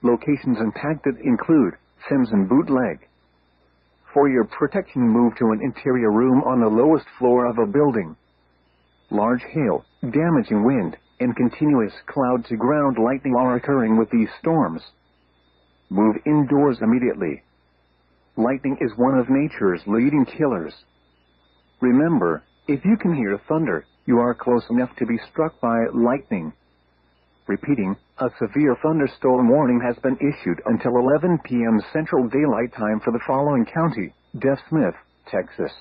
Locations impacted include Sims and Bootleg. For your protection, move to an interior room on the lowest floor of a building. Large hail, damaging wind, and continuous cloud-to-ground lightning are occurring with these storms. Move indoors immediately. Lightning is one of nature's leading killers. Remember, if you can hear thunder, you are close enough to be struck by lightning. Repeating, a severe thunderstorm warning has been issued until 11 p.m. Central Daylight Time for the following county: Deaf Smith, Texas.